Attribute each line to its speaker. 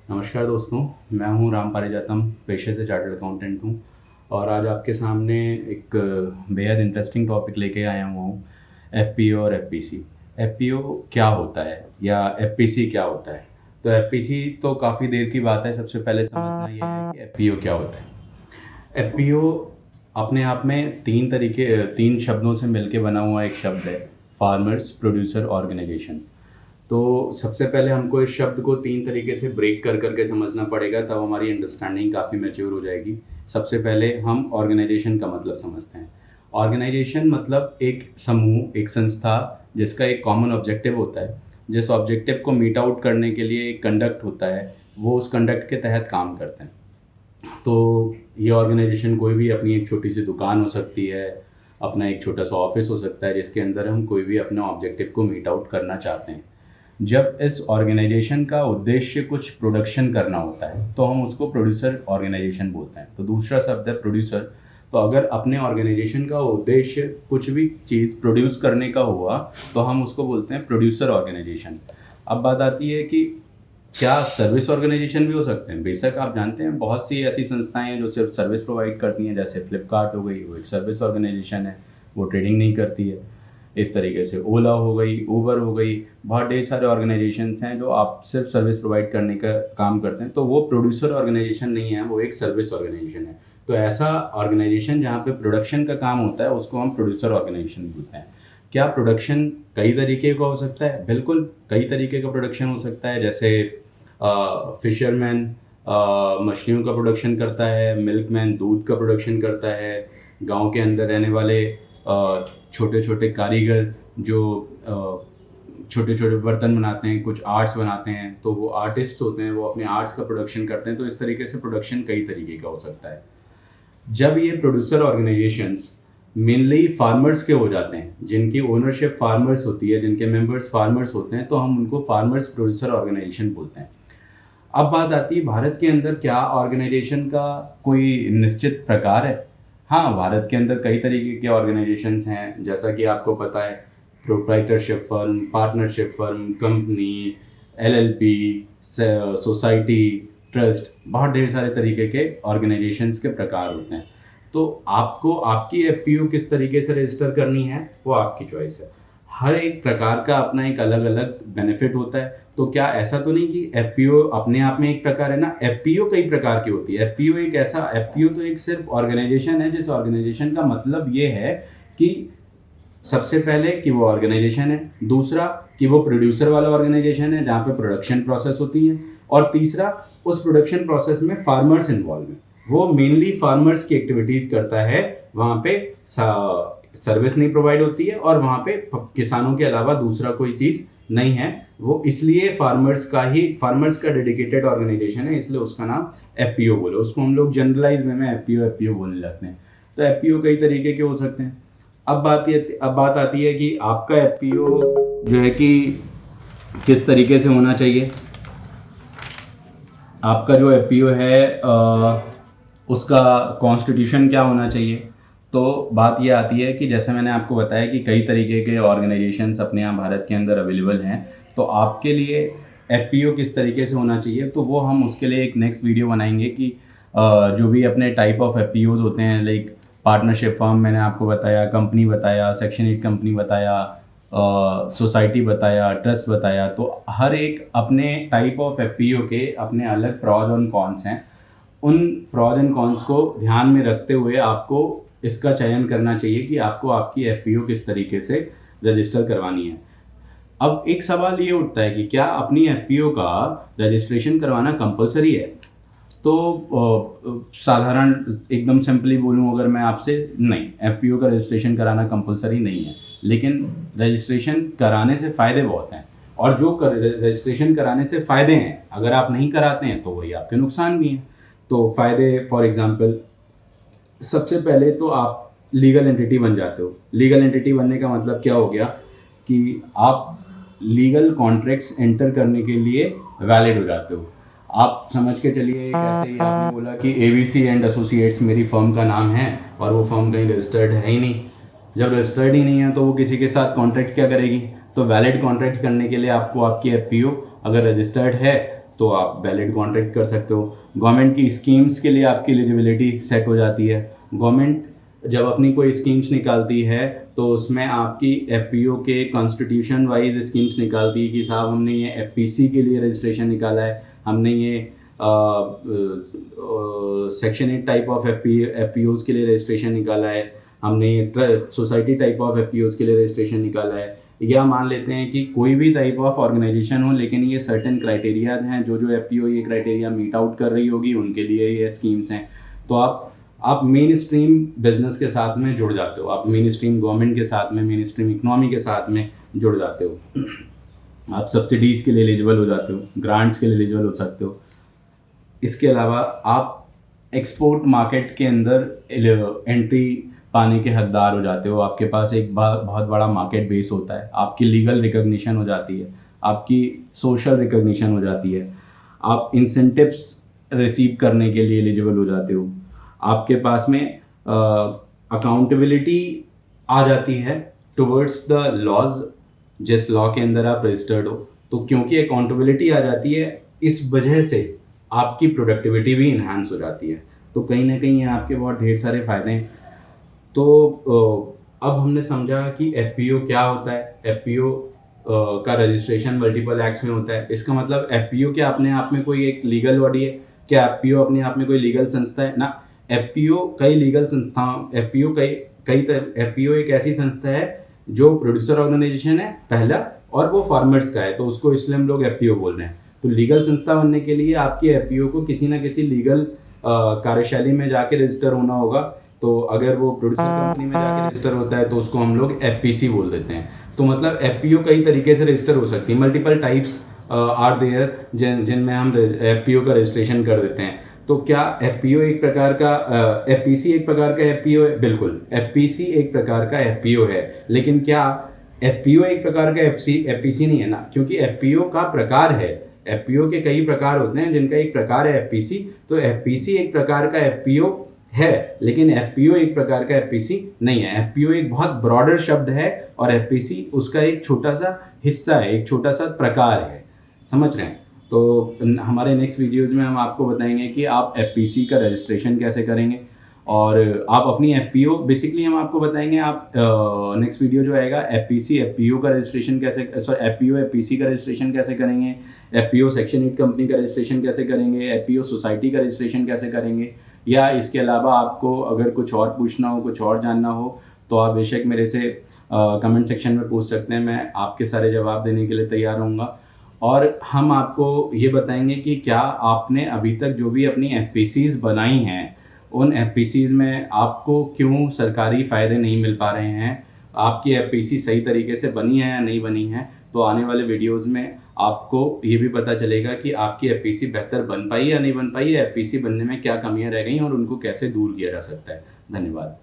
Speaker 1: नमस्कार दोस्तों, मैं हूं राम पारिजातम, पेशे से चार्टर्ड अकाउंटेंट हूं और आज आपके सामने एक बेहद इंटरेस्टिंग टॉपिक लेके आया हुआ हूं। एफपीओ और एफपीसी। एफपीओ क्या होता है या एफपीसी क्या होता है? तो एफपीसी तो काफ़ी देर की बात है। सबसे पहले समझना ये है कि एफपीओ क्या होता है। एफपीओ अपने आप में तीन शब्दों से मिलके बना हुआ एक शब्द है, फार्मर्स प्रोड्यूसर ऑर्गेनाइजेशन। तो सबसे पहले हमको इस शब्द को तीन तरीके से ब्रेक कर करके समझना पड़ेगा, तब हमारी अंडरस्टैंडिंग काफ़ी मैच्योर हो जाएगी। सबसे पहले हम ऑर्गेनाइजेशन का मतलब समझते हैं। ऑर्गेनाइजेशन मतलब एक समूह, एक संस्था जिसका एक कॉमन ऑब्जेक्टिव होता है। जिस ऑब्जेक्टिव को मीट आउट करने के लिए एक कंडक्ट होता है, वो उस कंडक्ट के तहत काम करते हैं। तो ये ऑर्गेनाइजेशन कोई भी अपनी एक छोटी सी दुकान हो सकती है, अपना एक छोटा सा ऑफिस हो सकता है, जिसके अंदर हम कोई भी अपने ऑब्जेक्टिव को मीट आउट करना चाहते हैं। जब इस ऑर्गेनाइजेशन का उद्देश्य कुछ प्रोडक्शन करना होता है तो हम उसको प्रोड्यूसर ऑर्गेनाइजेशन बोलते हैं। तो दूसरा शब्द है प्रोड्यूसर। तो अगर अपने ऑर्गेनाइजेशन का उद्देश्य कुछ भी चीज़ प्रोड्यूस करने का हुआ तो हम उसको बोलते हैं प्रोड्यूसर ऑर्गेनाइजेशन। अब बात आती है कि क्या सर्विस ऑर्गेनाइजेशन भी हो सकते हैं? बेशक आप जानते हैं बहुत सी ऐसी संस्थाएं हैं जो सिर्फ सर्विस प्रोवाइड करती हैं, जैसे फ्लिपकार्ट हो गई, वो एक सर्विस ऑर्गेनाइजेशन है, वो ट्रेडिंग नहीं करती है। इस तरीके से ओला हो गई, ऊबर हो गई, बहुत ढेर सारे ऑर्गेनाइजेशंस हैं जो आप सिर्फ सर्विस प्रोवाइड करने का काम करते हैं। तो वो प्रोड्यूसर ऑर्गेनाइजेशन नहीं है, वो एक सर्विस ऑर्गेनाइजेशन है। तो ऐसा ऑर्गेनाइजेशन जहाँ पे प्रोडक्शन का काम होता है उसको हम प्रोड्यूसर ऑर्गेनाइजेशन बोलते हैं। क्या प्रोडक्शन कई तरीके का हो सकता है? बिल्कुल, कई तरीके का प्रोडक्शन हो सकता है। जैसे फिशरमैन मछलियों का प्रोडक्शन करता है, मिल्कमैन दूध का प्रोडक्शन करता है, गांव के अंदर रहने वाले छोटे छोटे कारीगर जो छोटे छोटे बर्तन बनाते हैं, कुछ आर्ट्स बनाते हैं, तो वो आर्टिस्ट होते हैं, वो अपने आर्ट्स का प्रोडक्शन करते हैं। तो इस तरीके से प्रोडक्शन कई तरीके का हो सकता है। जब ये प्रोड्यूसर ऑर्गेनाइजेशंस मेनली फार्मर्स के हो जाते हैं, जिनकी ओनरशिप फार्मर्स होती है, जिनके मेंबर्स फार्मर्स होते हैं, तो हम उनको फार्मर्स प्रोड्यूसर ऑर्गेनाइजेशन बोलते हैं। अब बात आती है भारत के अंदर क्या ऑर्गेनाइजेशन का कोई निश्चित प्रकार है? हाँ, भारत के अंदर कई तरीके के ऑर्गेनाइजेशंस हैं, जैसा कि आपको पता है, proprietorship firm, partnership firm, company, LLP, society, trust, बहुत ढेर सारे तरीके के ऑर्गेनाइजेशंस के प्रकार होते हैं। तो आपको आपकी एफपीओ किस तरीके से रजिस्टर करनी है वो आपकी चॉइस है। हर एक प्रकार का अपना एक अलग अलग बेनिफिट होता है। तो क्या ऐसा तो नहीं कि एफपीओ अपने आप में एक प्रकार है ना? एफपीओ कई प्रकार की होती है। एफपीओ तो एक सिर्फ ऑर्गेनाइजेशन है, जिस ऑर्गेनाइजेशन का मतलब ये है कि सबसे पहले कि वो ऑर्गेनाइजेशन है, दूसरा कि वो प्रोड्यूसर वाला ऑर्गेनाइजेशन है जहाँ पे प्रोडक्शन प्रोसेस होती है, और तीसरा उस प्रोडक्शन प्रोसेस में फार्मर्स इन्वॉल्व हैं। वो मेनली फार्मर्स की एक्टिविटीज़ करता है, वहाँ पे सर्विस नहीं प्रोवाइड होती है और वहाँ पे किसानों के अलावा दूसरा कोई चीज़ नहीं है। वो इसलिए फार्मर्स का डेडिकेटेड ऑर्गेनाइजेशन है, इसलिए उसका नाम एफपीओ बोलो। उसको हम लोग जनरलाइज वे में एफपीओ बोलने लगते हैं। तो एफपीओ कई तरीके के हो सकते हैं। अब बात आती है कि आपका एफपीओ जो है कि किस तरीके से होना चाहिए। आपका जो एफपीओ है उसका कॉन्स्टिट्यूशन क्या होना चाहिए। तो बात ये आती है कि जैसे मैंने आपको बताया कि कई तरीके के ऑर्गेनाइजेशंस अपने यहाँ भारत के अंदर अवेलेबल हैं। तो आपके लिए एफपीओ किस तरीके से होना चाहिए, तो वो हम उसके लिए एक नेक्स्ट वीडियो बनाएंगे कि जो भी अपने टाइप ऑफ एफपीओज होते हैं, लाइक पार्टनरशिप फर्म मैंने आपको बताया, कंपनी बताया, सेक्शन 8 कंपनी बताया, सोसाइटी बताया, ट्रस्ट बताया। तो हर एक अपने टाइप ऑफ एफपीओ के अपने अलग प्रॉज और कॉन्स हैं। उन प्रॉज एंड कॉन्स को ध्यान में रखते हुए आपको इसका चयन करना चाहिए कि आपको आपकी एफपीओ किस तरीके से रजिस्टर करवानी है। अब एक सवाल ये उठता है कि क्या अपनी एफपीओ का रजिस्ट्रेशन करवाना कंपलसरी है? तो साधारण एकदम सिंपली बोलूँ अगर मैं आपसे, नहीं, एफपीओ का रजिस्ट्रेशन कराना कंपलसरी नहीं है, लेकिन रजिस्ट्रेशन कराने से फ़ायदे बहुत हैं। और जो रजिस्ट्रेशन कराने से फ़ायदे हैं, अगर आप नहीं कराते हैं तो वही आपके नुकसान भी हैं। तो फ़ायदे फॉर एग्ज़ाम्पल, सबसे पहले तो आप लीगल एंटिटी बन जाते हो। लीगल एंटिटी बनने का मतलब क्या हो गया कि आप लीगल कॉन्ट्रैक्ट्स एंटर करने के लिए वैलिड हो जाते हो। आप समझ के चलिए, कैसे ही आपने बोला कि एबीसी एंड एसोसिएट्स मेरी फर्म का नाम है और वो फर्म कहीं रजिस्टर्ड है ही नहीं। जब रजिस्टर्ड ही नहीं है तो वो किसी के साथ कॉन्ट्रैक्ट क्या करेगी? तो वैलिड कॉन्ट्रैक्ट करने के लिए आपको आपकी एफपीओ अगर रजिस्टर्ड है तो आप वैलिड कॉन्ट्रैक्ट कर सकते हो। गवर्नमेंट की स्कीम्स के लिए आपकी एलिजिबिलिटी सेट हो जाती है। गवर्नमेंट जब अपनी कोई स्कीम्स निकालती है तो उसमें आपकी एफपीओ के कॉन्स्टिट्यूशन वाइज स्कीम्स निकालती है कि साहब हमने ये एफपीसी के लिए रजिस्ट्रेशन निकाला है, हमने ये सेक्शन 8 टाइप ऑफ एफपीओज़ के लिए रजिस्ट्रेशन निकाला है, हमने ये सोसाइटी टाइप ऑफ एफपीओज़ के लिए रजिस्ट्रेशन निकाला है। या मान लेते हैं कि कोई भी टाइप ऑफ ऑर्गेनाइजेशन हो लेकिन ये सर्टेन क्राइटेरिया हैं, जो जो एफपीओ ये क्राइटेरिया मीट आउट कर रही होगी उनके लिए ये स्कीम्स हैं। तो आप मेन स्ट्रीम बिजनेस के साथ में जुड़ जाते हो, आप मेन स्ट्रीम गवर्नमेंट के साथ में, मेन स्ट्रीम इकोनॉमी के साथ में जुड़ जाते हो। आप सब्सिडीज़ के लिए एलिजिबल हो जाते हो, ग्रांट्स के लिए एलिजिबल हो सकते हो। इसके अलावा आप एक्सपोर्ट मार्केट के अंदर एंट्री पाने के हकदार हो जाते हो। आपके पास एक बहुत बड़ा मार्केट बेस होता है, आपकी लीगल रिकॉग्निशन हो जाती है, आपकी सोशल रिकॉग्निशन हो जाती है, आप इंसेंटिव्स रिसीव करने के लिए एलिजिबल हो जाते हो, आपके पास में अकाउंटेबिलिटी आ जाती है टुवर्ड्स द लॉज, जिस लॉ के अंदर आप रजिस्टर्ड हो। तो क्योंकि अकाउंटेबिलिटी आ जाती है, इस वजह से आपकी प्रोडक्टिविटी भी इन्हांस हो जाती है। तो कहीं ना कहीं आपके बहुत ढेर सारे फ़ायदे हैं। तो अब हमने समझा कि एफपीओ क्या होता है। एफपीओ का रजिस्ट्रेशन मल्टीपल एक्ट्स में होता है। इसका मतलब एफपीओ क्या अपने आप में कोई एक लीगल बॉडी है? क्या एफपीओ अपने आप में कोई लीगल संस्था है? ना, एफपीओ कई लीगल संस्थाओं एफपीओ एक ऐसी संस्था है जो प्रोड्यूसर ऑर्गेनाइजेशन है पहला, और वो फार्मर्स का है, तो उसको इसलिए हम लोग एफपीओ बोल रहे हैं। तो लीगल संस्था बनने के लिए आपकी एफपीओ को किसी ना किसी लीगल कार्यशैली में जाके रजिस्टर होना होगा। तो अगर वो प्रोड्यूसर कंपनी में जाके रजिस्टर होता है तो उसको हम लोग एफपीसी बोल देते हैं। तो मतलब एफपीओ कई तरीके से रजिस्टर हो सकती है, मल्टीपल टाइप्स आर देयर जिनमें हम एफपीओ का रजिस्ट्रेशन कर देते हैं। तो क्या एफपीओ एक प्रकार का एफपीसी एक प्रकार का एफपीओ है? बिल्कुल, एफपीसी एक प्रकार का एफपीओ है। लेकिन क्या एफपीओ एक प्रकार का एफपीसी नहीं है? ना, क्योंकि एफपीओ का प्रकार है। एफपीओ के कई प्रकार होते हैं जिनका एक प्रकार है एफपीसी। तो एफपीसी एक प्रकार का एफपीओ है, लेकिन एफपीओ एक प्रकार का एफपीसी नहीं है। एफपीओ एक बहुत ब्रॉडर शब्द है और एफपीसी उसका एक छोटा सा हिस्सा है, एक छोटा सा प्रकार है। समझ रहे हैं? तो हमारे नेक्स्ट वीडियोज़ में हम आपको बताएंगे कि आप एफपीसी का रजिस्ट्रेशन कैसे करेंगे और आप अपनी एफपीओ, बेसिकली हम आपको बताएंगे आप नेक्स्ट वीडियो जो आएगा एफपीसी एफपीओ का रजिस्ट्रेशन कैसे, सॉरी एफपीओ एफपीसी का रजिस्ट्रेशन कैसे करेंगे, एफपीओ सेक्शन 8 कंपनी का रजिस्ट्रेशन कैसे करेंगे, एफपीओ सोसाइटी का रजिस्ट्रेशन कैसे करेंगे। या इसके अलावा आपको अगर कुछ और पूछना हो, कुछ और जानना हो, तो आप बेशक मेरे से कमेंट सेक्शन में पूछ सकते हैं। मैं आपके सारे जवाब देने के लिए तैयार रहूँगा। और हम आपको ये बताएंगे कि क्या आपने अभी तक जो भी अपनी एफपीसीज़ बनाई हैं उन एफपीसीज़ में आपको क्यों सरकारी फ़ायदे नहीं मिल पा रहे हैं, आपकी एफपीसी सही तरीके से बनी है या नहीं बनी है। तो आने वाले वीडियोस में आपको ये भी पता चलेगा कि आपकी एफपीसी बेहतर बन पाई या नहीं बन पाई, एफपीसी बनने में क्या कमियां रह गई और उनको कैसे दूर किया जा सकता है। धन्यवाद।